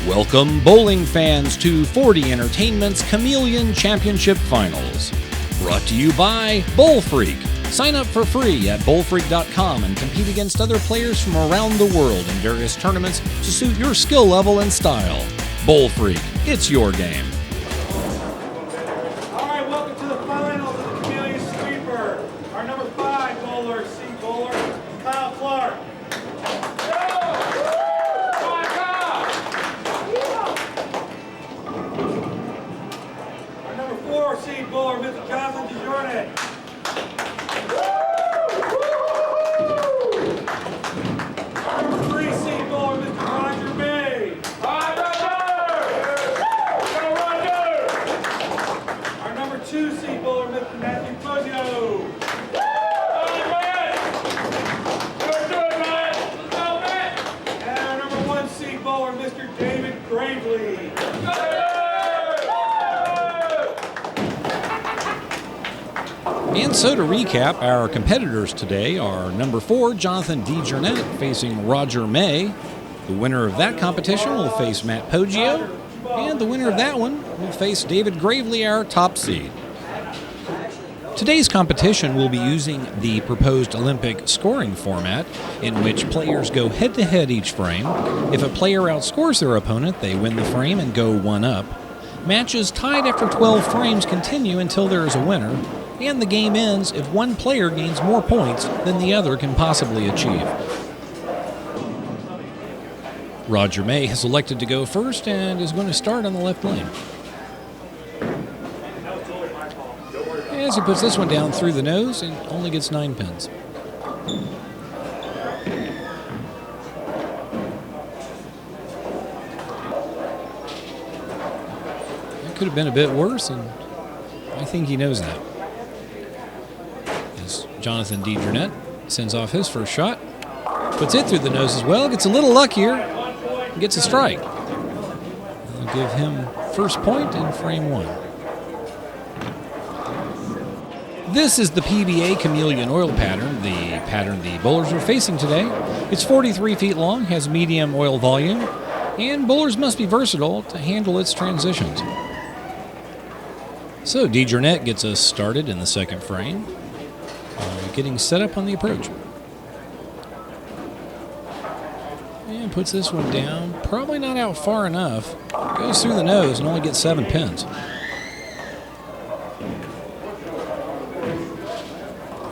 Welcome, bowling fans, to 4D Entertainment's Chameleon Championship Finals. Brought to you by BowlFreak. Sign up for free at BowlFreak.com and compete against other players from around the world in various tournaments to suit your skill level and style. BowlFreak, it's your game. All right, welcome to the finals of the Chameleon Sweeper. Our number 5 bowler, C bowler, Kyle Clark. Our number 4 seed bowler, Mr. Jonathan DeJournet. Our number 3 seed bowler, Mr. Roger May. Our number 2 seed bowler, Mr. Matthew Fuzio. And our number 1 seed bowler, Mr. David Gravely. And so to recap, our competitors today are number 4, Jonathan DeJournet, facing Roger May. The winner of that competition will face Matt Poggio, and the winner of that one will face David Gravely, our top seed. Today's competition will be using the proposed Olympic scoring format, in which players go head-to-head each frame. If a player outscores their opponent, they win the frame and go one up. Matches tied after 12 frames continue until there is a winner, and the game ends if one player gains more points than the other can possibly achieve. Roger May has elected to go first and is going to start on the left lane. As he puts this one down through the nose and only gets 9 pins. That could have been a bit worse, and I think he knows that. As Jonathan DeJournet sends off his first shot, puts it through the nose as well, gets a little luckier, and gets a strike. I'll give him first point in frame 1. This is the PBA Chameleon oil pattern, the pattern the bowlers are facing today. It's 43 feet long, has medium oil volume, and bowlers must be versatile to handle its transitions. So DeJournet gets us started in the second frame, getting set up on the approach. And puts this one down, probably not out far enough. Goes through the nose and only gets 7 pins.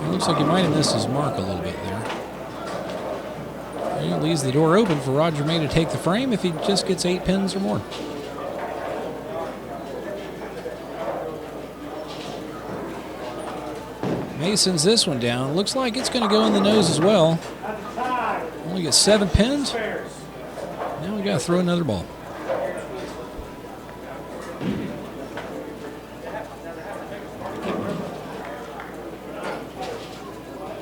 It looks like he might have missed his mark a little bit there. And it leaves the door open for Roger May to take the frame if he just gets 8 pins or more. May sends this one down. Looks like it's going to go in the nose as well. Only gets 7 pins. Now we got to throw another ball.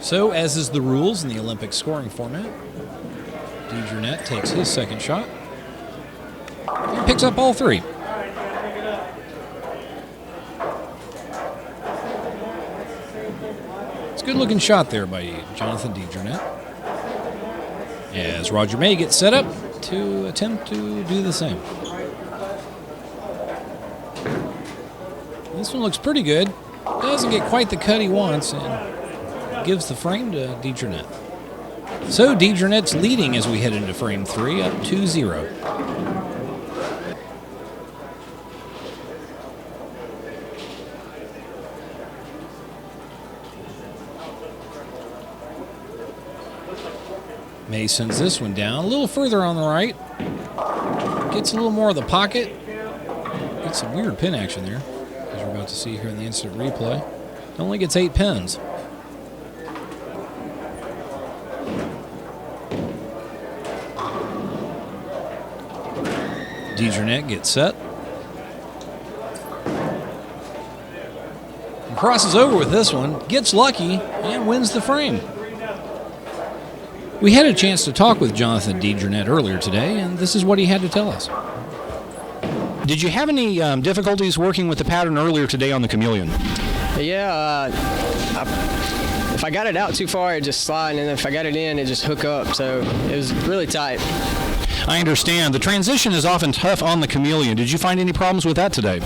So, as is the rules in the Olympic scoring format, DeJournet takes his second shot and picks up all 3. It's a good-looking shot there by Jonathan DeJournet, as Roger May gets set up to attempt to do the same. This one looks pretty good. Doesn't get quite the cut he wants, and gives the frame to DeJournet. So DeJournet's leading as we head into frame 3, up 2-0. May sends this one down a little further on the right. Gets a little more of the pocket. Gets some weird pin action there, as we're about to see here in the instant replay. Only gets 8 pins. DeJournet gets set. And crosses over with this one, gets lucky, and wins the frame. We had a chance to talk with Jonathan DeJournet earlier today, and this is what he had to tell us. Did you have any difficulties working with the pattern earlier today on the Chameleon? Yeah, if I got it out too far, it just slide, and if I got it in, it just hook up. So it was really tight. I understand. The transition is often tough on the Chameleon. Did you find any problems with that today?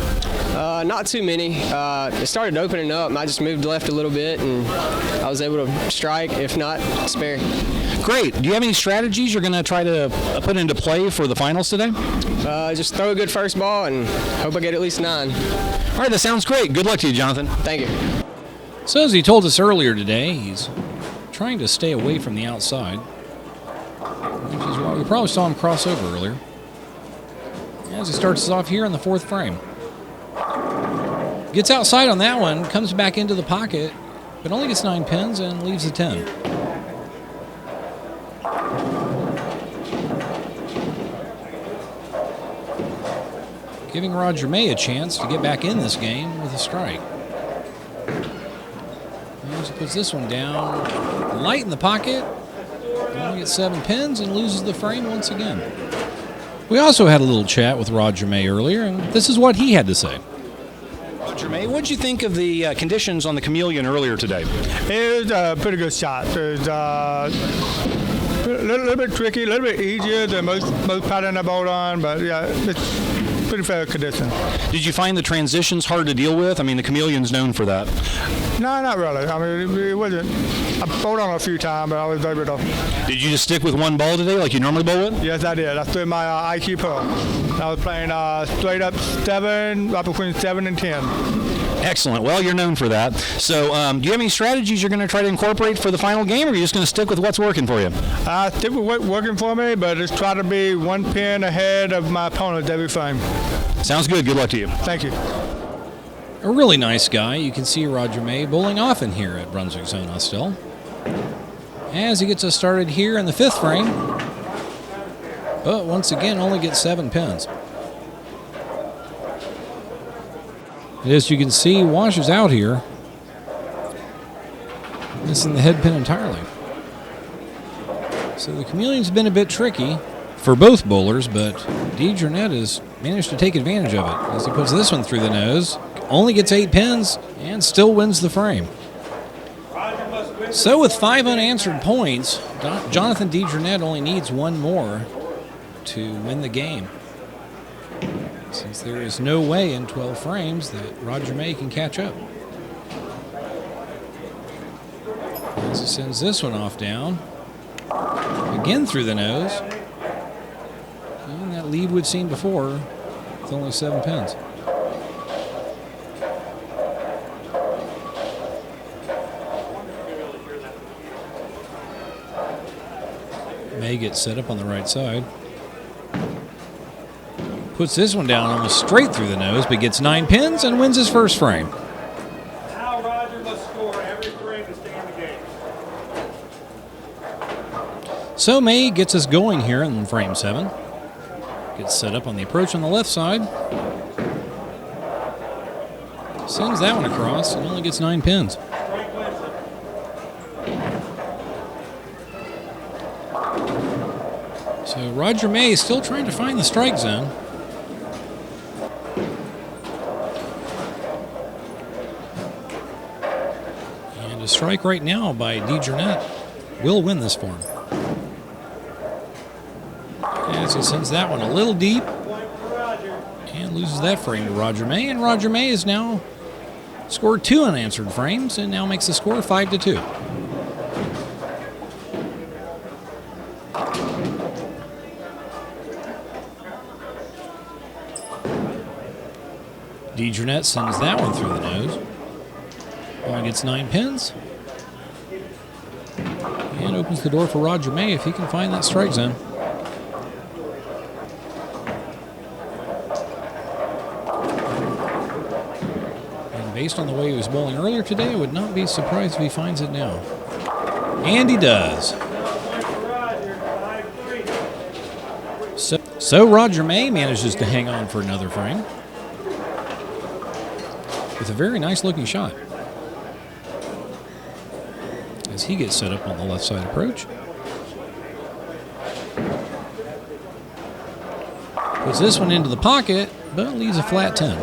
Not too many. It started opening up, and I just moved left a little bit, and I was able to strike, if not spare. Great. Do you have any strategies you're going to try to put into play for the finals today? Just throw a good first ball and hope I get at least 9. All right, that sounds great. Good luck to you, Jonathan. Thank you. So as he told us earlier today, he's trying to stay away from the outside, which is why we probably saw him cross over earlier. As he starts us off here in the 4th frame. Gets outside on that one, comes back into the pocket, but only gets 9 pins and leaves a 10. Giving Roger May a chance to get back in this game with a strike. As he puts this one down, light in the pocket, only gets 7 pins and loses the frame once again. We also had a little chat with Roger May earlier, and this is what he had to say. Roger May, what did you think of the conditions on the Chameleon earlier today? It was a pretty good shot. It was a little bit tricky, a little bit easier than most pattern I bowled on, but yeah, it's pretty fair condition. Did you find the transitions hard to deal with? I mean, the Chameleon's known for that. No, not really. I mean, it wasn't. I bowled on a few times, but I was able to. Did you just stick with one ball today like you normally bowl with? Yes, I did. I threw my IQ Pearl. I was playing straight up 7, right between 7 and 10. Excellent. Well, you're known for that. So, do you have any strategies you're going to try to incorporate for the final game, or are you just going to stick with what's working for you? I stick with what's working for me, but just try to be 1 pin ahead of my opponent every frame. Sounds good. Good luck to you. Thank you. A really nice guy. You can see Roger May bowling often here at Brunswick Zona still. As he gets us started here in the 5th frame, but once again only gets 7 pins. As you can see, washes out here, missing the head pin entirely. So the Chameleon's been a bit tricky for both bowlers, but DeJournette has managed to take advantage of it as he puts this one through the nose, only gets 8 pins, and still wins the frame. So with 5 unanswered points, Jonathan DeJournette only needs 1 more to win the game, since there is no way in 12 frames that Roger May can catch up. As he sends this one off down, again through the nose, and that lead we've seen before with only 7 pins. May gets set up on the right side. Puts this one down almost straight through the nose, but gets 9 pins and wins his first frame. Now Roger must score every frame to stay in the game. So May gets us going here in frame 7. Gets set up on the approach on the left side. Sends that one across and only gets 9 pins. So Roger May is still trying to find the strike zone. And a strike right now by DeJournette will win this for him. As he sends that one a little deep and loses that frame to Roger May. And Roger May has now scored 2 unanswered frames and now makes the score 5-2. DeJournette sends that one through the nose. Only gets 9 pins. And opens the door for Roger May if he can find that strike zone. And based on the way he was bowling earlier today, I would not be surprised if he finds it now. And he does. So Roger May manages to hang on for another frame with a very nice looking shot as he gets set up on the left side approach. Puts this one into the pocket, but leaves a flat 10.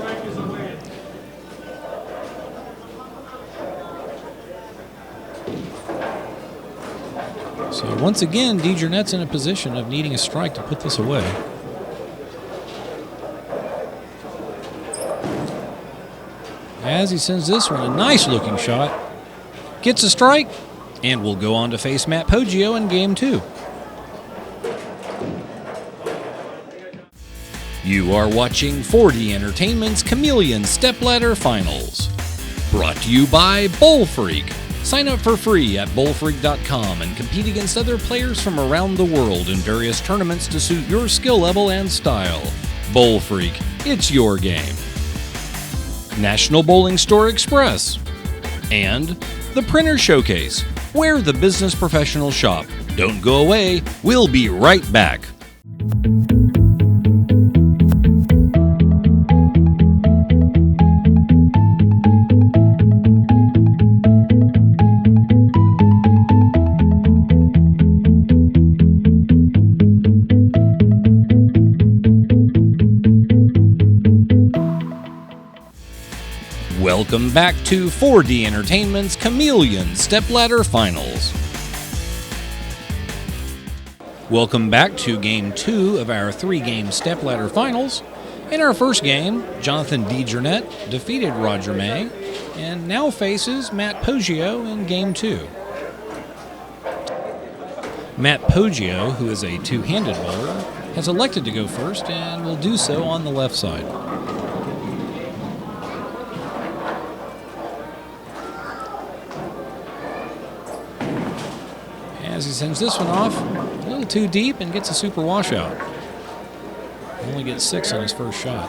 So once again, DeJournette's in a position of needing a strike to put this away. As he sends this one, a nice looking shot. Gets a strike, and will go on to face Matt Poggio in game 2. You are watching 4D Entertainment's Chameleon Stepladder Finals. Brought to you by BowlFreak. Sign up for free at BowlFreak.com and compete against other players from around the world in various tournaments to suit your skill level and style. BowlFreak, it's your game. National Bowling Store Express. And the Printer Showcase, where the business professionals shop. Don't go away, we'll be right back. Welcome back to 4D Entertainment's Chameleon Stepladder Finals. Welcome back to Game 2 of our 3-game Stepladder Finals. In our first game, Jonathan DeJournette defeated Roger May and now faces Matt Poggio in Game 2. Matt Poggio, who is a two-handed bowler, has elected to go first and will do so on the left side. As he sends this one off, a little too deep and gets a super washout. Only gets 6 on his first shot.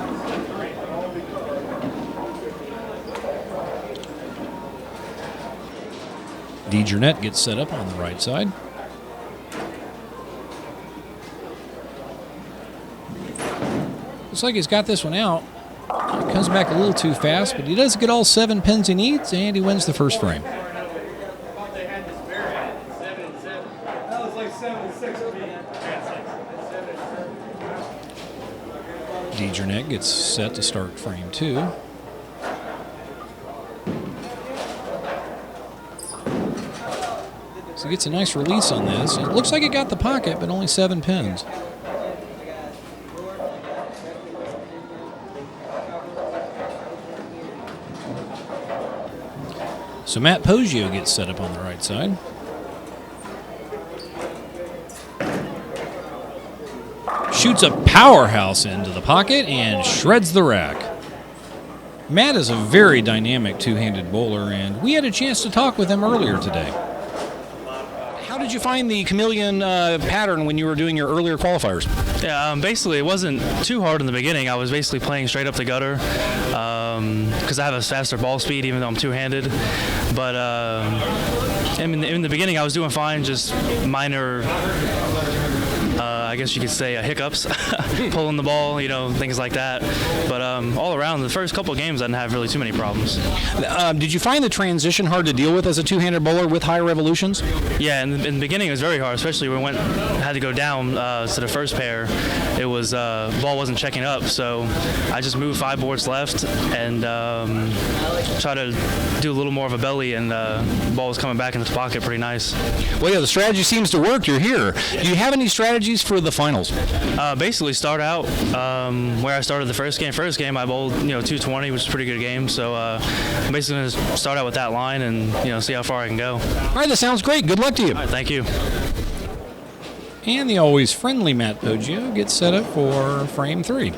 DeJournette gets set up on the right side. Looks like he's got this one out. Comes back a little too fast, but he does get all 7 pins he needs, and he wins the first frame. DeJournette gets set to start frame 2. So he gets a nice release on this. It looks like it got the pocket, but only 7 pins. So Matt Poggio gets set up on the right side. Shoots a powerhouse into the pocket and shreds the rack. Matt is a very dynamic two-handed bowler, and we had a chance to talk with him earlier today. How did you find the Chameleon pattern when you were doing your earlier qualifiers? Yeah, basically it wasn't too hard in the beginning. I was basically playing straight up the gutter because I have a faster ball speed even though I'm two-handed. But in the beginning I was doing fine, just minor I guess you could say hiccups, pulling the ball, things like that. But all around, the first couple of games, I didn't have really too many problems. Did you find the transition hard to deal with as a two-handed bowler with higher revolutions? Yeah, in the beginning it was very hard, especially when we had to go down to the first pair. It was ball wasn't checking up, so I just moved 5 boards left and try to do a little more of a belly, and the ball was coming back into the pocket pretty nice. Well, yeah, the strategy seems to work. You're here. Do you have any strategies for the finals? Basically start out where I started the first game. First game I bowled 220, which is a pretty good game, so I'm basically going to start out with that line and see how far I can go. All right, that sounds great. Good luck to you. All right, thank you. And the always friendly Matt Poggio gets set up for frame 3.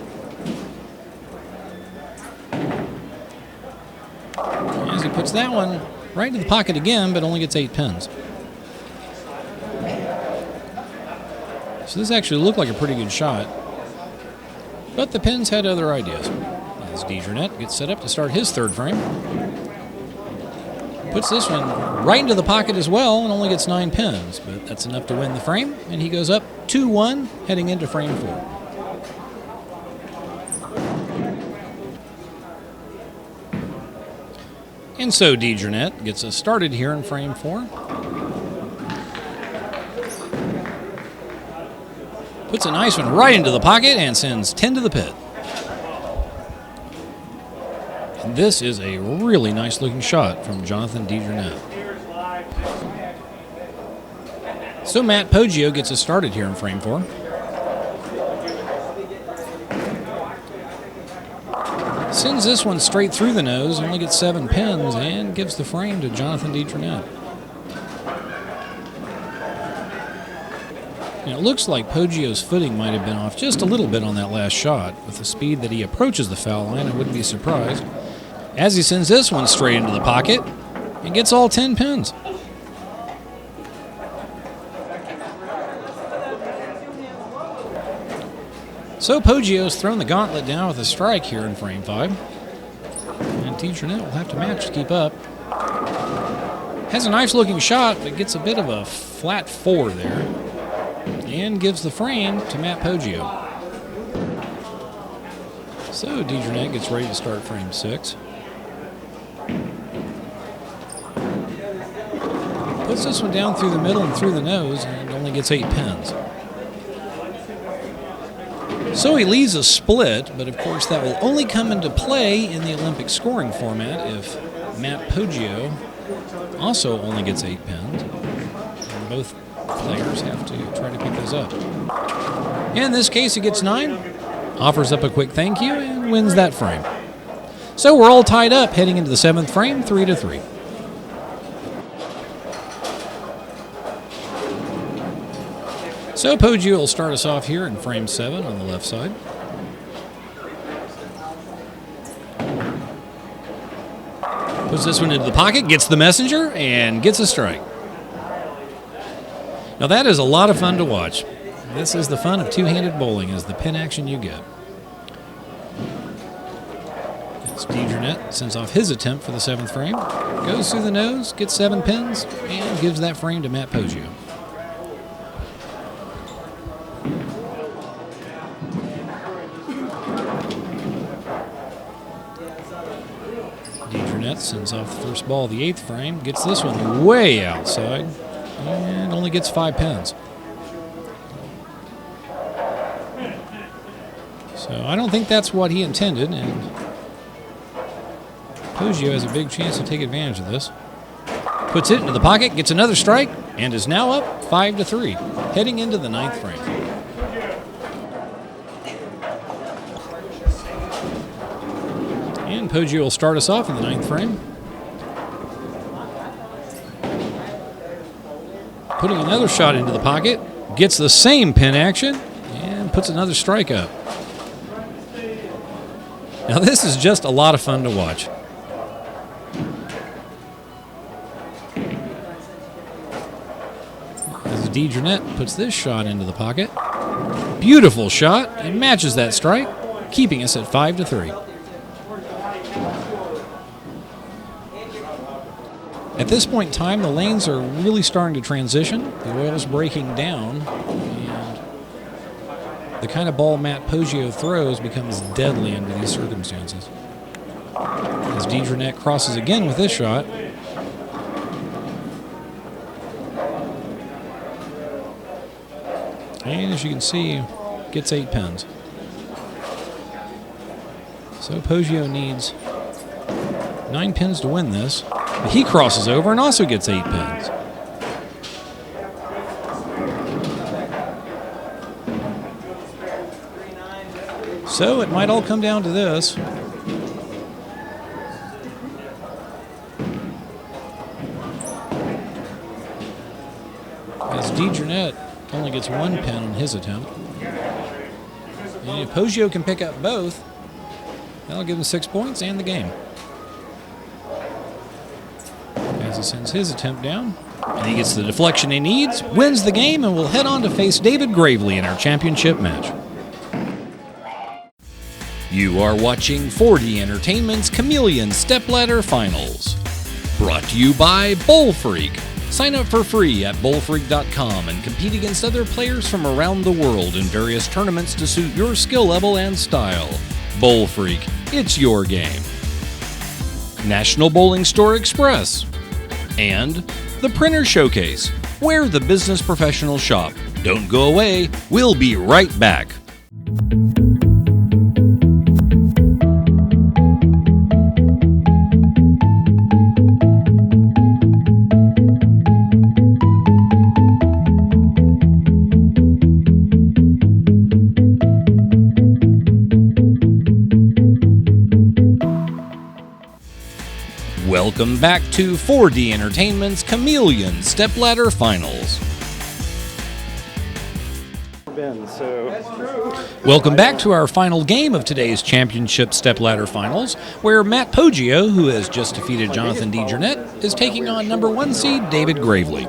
As he puts that one right into the pocket again, but only gets 8 pins. So this actually looked like a pretty good shot, but the pins had other ideas. As DeJournette gets set up to start his third frame. Puts this one right into the pocket as well and only gets 9 pins, but that's enough to win the frame, and he goes up 2-1 heading into frame 4. And so DeJournette gets us started here in frame 4. Puts a nice one right into the pocket and sends 10 to the pit. And this is a really nice looking shot from Jonathan DeJournette. So Matt Poggio gets us started here in frame 4. Sends this one straight through the nose, only gets 7 pins, and gives the frame to Jonathan DeJarnette. And it looks like Poggio's footing might have been off just a little bit on that last shot. With the speed that he approaches the foul line, I wouldn't be surprised. As he sends this one straight into the pocket and gets all 10 pins. So Poggio's thrown the gauntlet down with a strike here in frame 5. And DeJarnette will have to match to keep up. Has a nice looking shot, but gets a bit of a flat 4 there. And gives the frame to Matt Poggio. So DeJarnette gets ready to start frame 6. Puts this one down through the middle and through the nose and only gets 8 pins. So he leaves a split, but of course that will only come into play in the Olympic scoring format if Matt Poggio also only gets 8 pins. And both players have to try to pick those up. In this case, he gets 9, offers up a quick thank you, and wins that frame. So we're all tied up heading into the 7th frame, 3-3. So Poggio will start us off here in frame 7 on the left side. Puts this one into the pocket, gets the messenger, and gets a strike. Now that is a lot of fun to watch. This is the fun of two-handed bowling, is the pin action you get. As DeJarnette sends off his attempt for the 7th frame. Goes through the nose, gets 7 pins, and gives that frame to Matt Poggio. DeJarnette sends off the first ball of the 8th frame, gets this one way outside, and only gets 5 pins. So I don't think that's what he intended, and Poggio has a big chance to take advantage of this. Puts it into the pocket, gets another strike, and is now up 5-3, heading into the 9th frame. And Poggio will start us off in the 9th frame. Putting another shot into the pocket, gets the same pin action, and puts another strike up. Now this is just a lot of fun to watch. As DeJarnette puts this shot into the pocket. Beautiful shot, and matches that strike, keeping us at 5-3. At this point in time, the lanes are really starting to transition. The oil's breaking down, and the kind of ball Matt Poggio throws becomes deadly under these circumstances. As DeJarnette crosses again with this shot. And as you can see, gets 8 pins. So Poggio needs 9 pins to win this. But he crosses over and also gets 8 pins. So it might all come down to this. As DeJarnette only gets 1 pin on his attempt. And if Poggio can pick up both, that'll give him 6 points and the game. As he sends his attempt down, and he gets the deflection he needs, wins the game, and will head on to face David Gravely in our championship match. You are watching 4D Entertainment's Chameleon Stepladder Finals. Brought to you by BowlFreak. Sign up for free at BowlFreak.com and compete against other players from around the world in various tournaments to suit your skill level and style. BowlFreak, it's your game. National Bowling Store Express. And the Printer Showcase, where the business professionals shop. Don't go away, we'll be right back. Welcome back to 4D Entertainment's Chameleon Stepladder Finals. Welcome back to our final game of today's Championship Stepladder Finals, where Matt Poggio, who has just defeated Jonathan DeJarnett, is taking on number 1 seed David Gravely.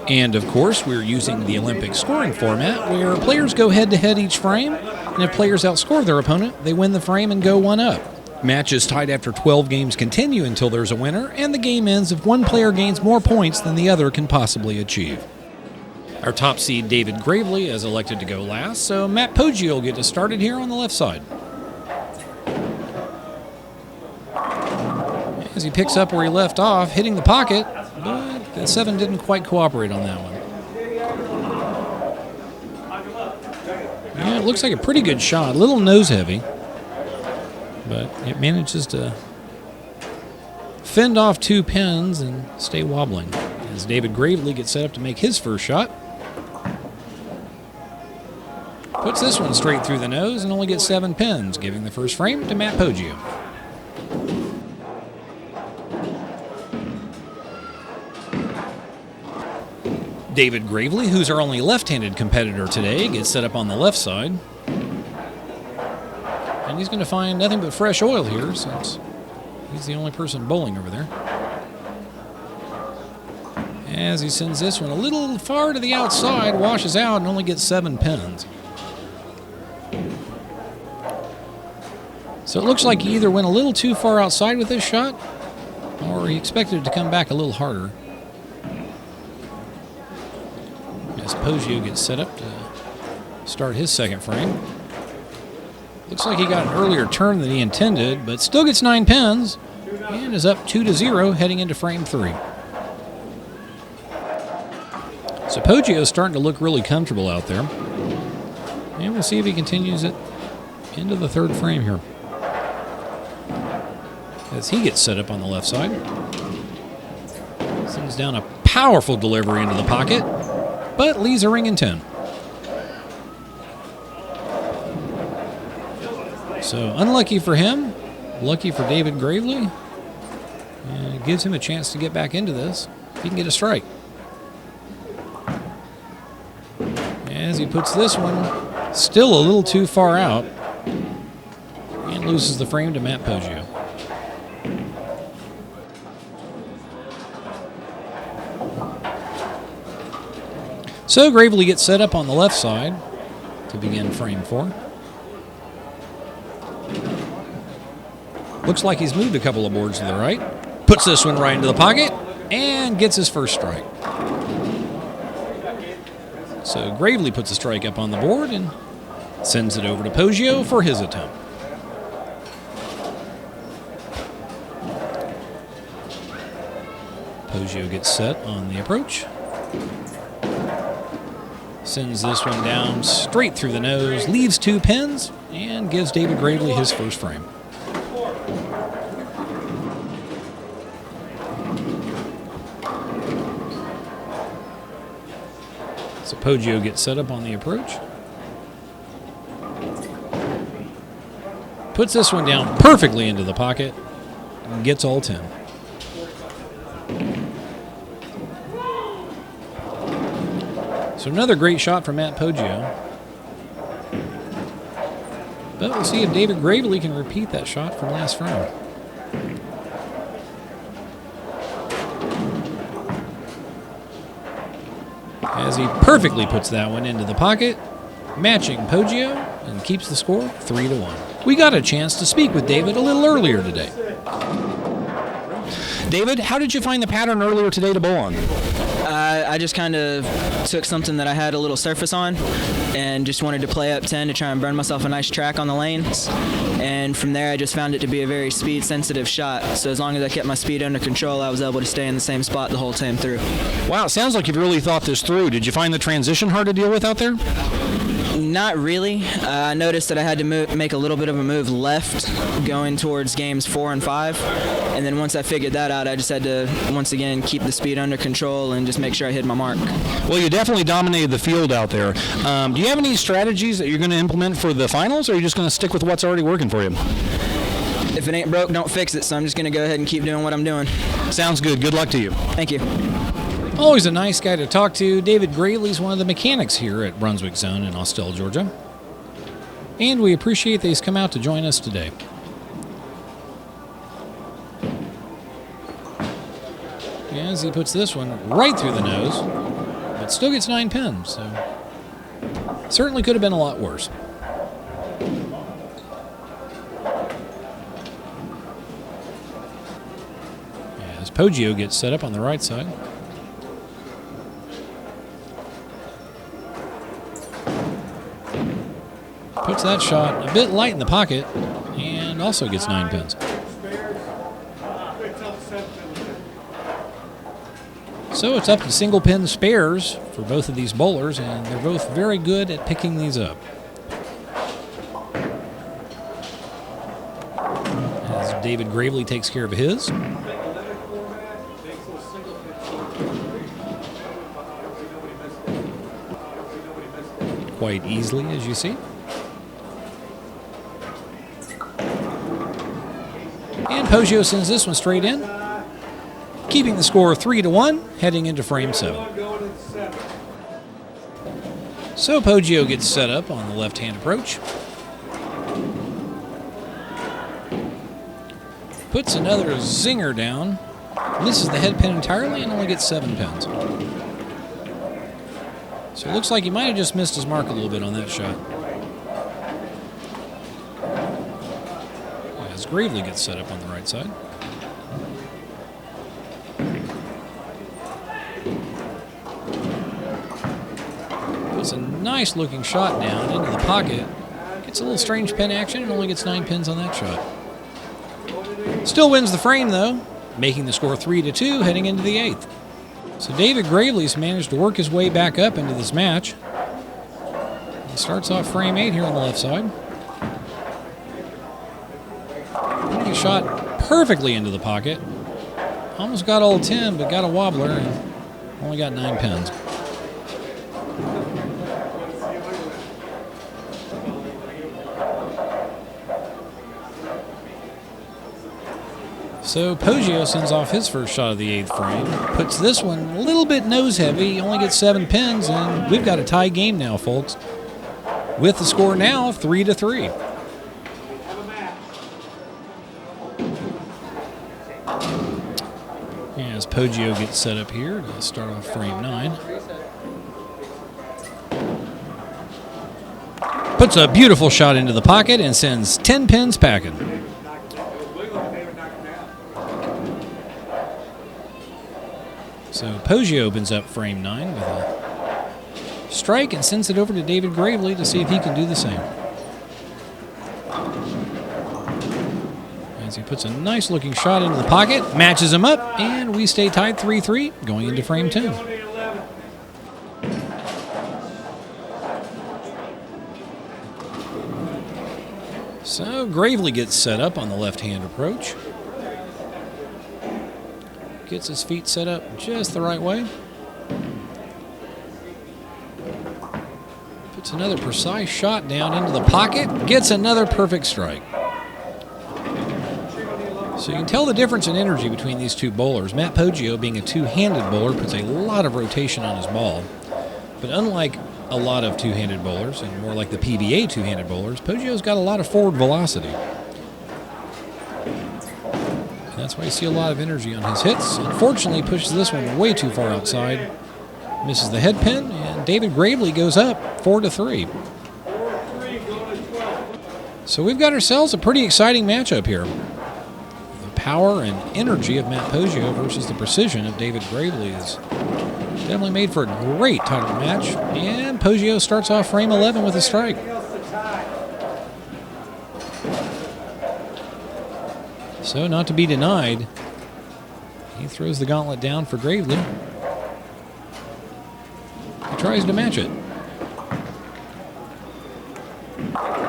And of course, we're using the Olympic scoring format, where players go head-to-head each frame, and if players outscore their opponent, they win the frame and go one up. Matches tied after 12 games continue until there's a winner, and the game ends if one player gains more points than the other can possibly achieve. Our top seed, David Gravely, is elected to go last, so Matt Poggio will get us started here on the left side. As he picks up where he left off, hitting the pocket, but the 7 didn't quite cooperate on that one. Yeah, it looks like a pretty good shot, a little nose-heavy, but it manages to fend off 2 pins and stay wobbling as David Gravely gets set up to make his first shot. Puts this one straight through the nose and only gets 7 pins, giving the first frame to Matt Poggio. David Gravely, who's our only left-handed competitor today, gets set up on the left side. And he's going to find nothing but fresh oil here since he's the only person bowling over there. As he sends this one a little far to the outside, washes out, and only gets 7 pins. So it looks like he either went a little too far outside with this shot, or he expected it to come back a little harder. As Poggio gets set up to start his second frame. Looks like he got an earlier turn than he intended, but still gets 9 pins and is up 2-0 heading into frame 3. So Poggio is starting to look really comfortable out there. And we'll see if he continues it into the third frame here. As he gets set up on the left side. Sends down a powerful delivery into the pocket, but leaves a ring in 10. So unlucky for him, lucky for David Gravely. And it gives him a chance to get back into this. He can get a strike. As he puts this one still a little too far out and loses the frame to Matt Poggio. So Gravely gets set up on the left side to begin frame 4. Looks like he's moved a couple of boards to the right. Puts this one right into the pocket and gets his first strike. So Gravely puts a strike up on the board and sends it over to Poggio for his attempt. Poggio gets set on the approach. Sends this one down straight through the nose, leaves 2 pins, and gives David Gravely his first frame. So Poggio gets set up on the approach. Puts this one down perfectly into the pocket and gets all 10. So another great shot from Matt Poggio. But we'll see if David Gravely can repeat that shot from last frame. As he perfectly puts that one into the pocket, matching Poggio, and keeps the score 3-1. We got a chance to speak with David a little earlier today. David, how did you find the pattern earlier today to bowl on? I just kind of took something that I had a little surface on and just wanted to play up 10 to try and burn myself a nice track on the lanes. And from there, I just found it to be a very speed-sensitive shot. So as long as I kept my speed under control, I was able to stay in the same spot the whole time through. Wow, it sounds like you've really thought this through. Did you find the transition hard to deal with out there? Not really. I noticed that I had to make a little bit of a move left going towards games 4 and 5. And then once I figured that out, I just had to, once again, keep the speed under control and just make sure I hit my mark. Well, you definitely dominated the field out there. Do you have any strategies that you're going to implement for the finals, or are you just going to stick with what's already working for you? if it ain't broke, don't fix it. So I'm just going to go ahead and keep doing what I'm doing. Sounds good. Good luck to you. Thank you. Always a nice guy to talk to. David Gravely's one of the mechanics here at Brunswick Zone in Austell, Georgia. And we appreciate that he's come out to join us today. As he puts this one right through the nose, but still gets 9 pins, so certainly could have been a lot worse. As Poggio gets set up on the right side. Puts that shot a bit light in the pocket and also gets 9 pins. So it's up to single pin spares for both of these bowlers, and they're both very good at picking these up. As David Gravely takes care of his. Quite easily, as you see. And Poggio sends this one straight in, keeping the score 3-1, heading into frame 7. So Poggio gets set up on the left-hand approach. Puts another zinger down, misses the head pin entirely, and only gets 7 pins. So it looks like he might have just missed his mark a little bit on that shot. As Gravely gets set up on the right side. Puts a nice looking shot down into the pocket. Gets a little strange pin action and only gets 9 pins on that shot. Still wins the frame though, making the score 3-2 heading into the 8th. So David Gravely's managed to work his way back up into this match. He starts off frame 8 here on the left side. Putting a shot perfectly into the pocket. Almost got all 10, but got a wobbler and only got 9 pins. So Poggio sends off his first shot of the 8th frame. Puts this one a little bit nose heavy. He only gets 7 pins, and we've got a tie game now, folks. With the score now 3-3. As Poggio gets set up here to start off frame 9. Puts a beautiful shot into the pocket and sends 10 pins packing. So Poggio opens up frame 9 with a strike and sends it over to David Gravely to see if he can do the same. As he puts a nice looking shot into the pocket, matches him up, and we stay tied 3-3 going into frame 10. So Gravely gets set up on the left-hand approach. Gets his feet set up just the right way. Puts another precise shot down into the pocket. Gets another perfect strike. So you can tell the difference in energy between these two bowlers. Matt Poggio, being a two-handed bowler, puts a lot of rotation on his ball. But unlike a lot of two-handed bowlers, and more like the PBA two-handed bowlers, Poggio's got a lot of forward velocity. That's why you see a lot of energy on his hits. Unfortunately, pushes this one way too far outside. Misses the head pin, and David Gravely goes up 4-3. So we've got ourselves a pretty exciting matchup here. The power and energy of Matt Poggio versus the precision of David Gravely is definitely made for a great title match. And Poggio starts off frame 11 with a strike. So, not to be denied, he throws the gauntlet down for Gravely. He tries to match it.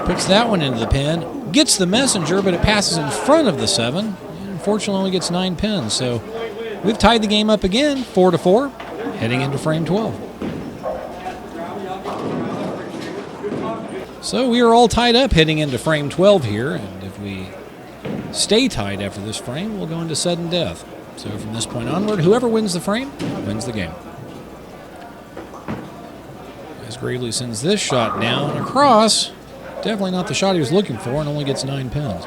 Puts that one into the pin. Gets the messenger, but it passes in front of the 7. And unfortunately, only gets 9 pins. So, we've tied the game up again, 4-4, heading into frame 12. So, we are all tied up heading into frame 12 here. And if we stay tied after this frame will go into sudden death. So from this point onward, whoever wins the frame wins the game. As Gravely sends this shot down across. Definitely not the shot he was looking for, and only gets 9 pins.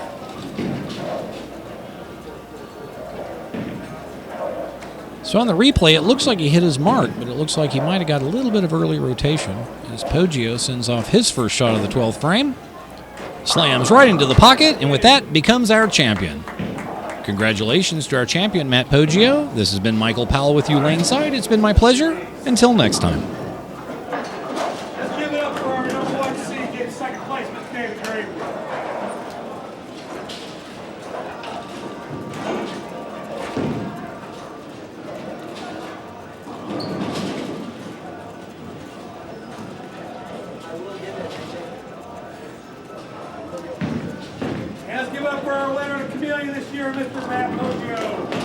So on the replay, it looks like he hit his mark, but it looks like he might have got a little bit of early rotation as Poggio sends off his first shot of the 12th frame. Slams right into the pocket, and with that, becomes our champion. Congratulations to our champion, Matt Poggio. This has been Michael Powell with you laneside. It's been my pleasure. Until next time. Let's give it up for our number 1 seed, getting second place, Mr. David Gravely. And let's give it up for our winner of the Chameleon this year, Mr. Matt Poggio.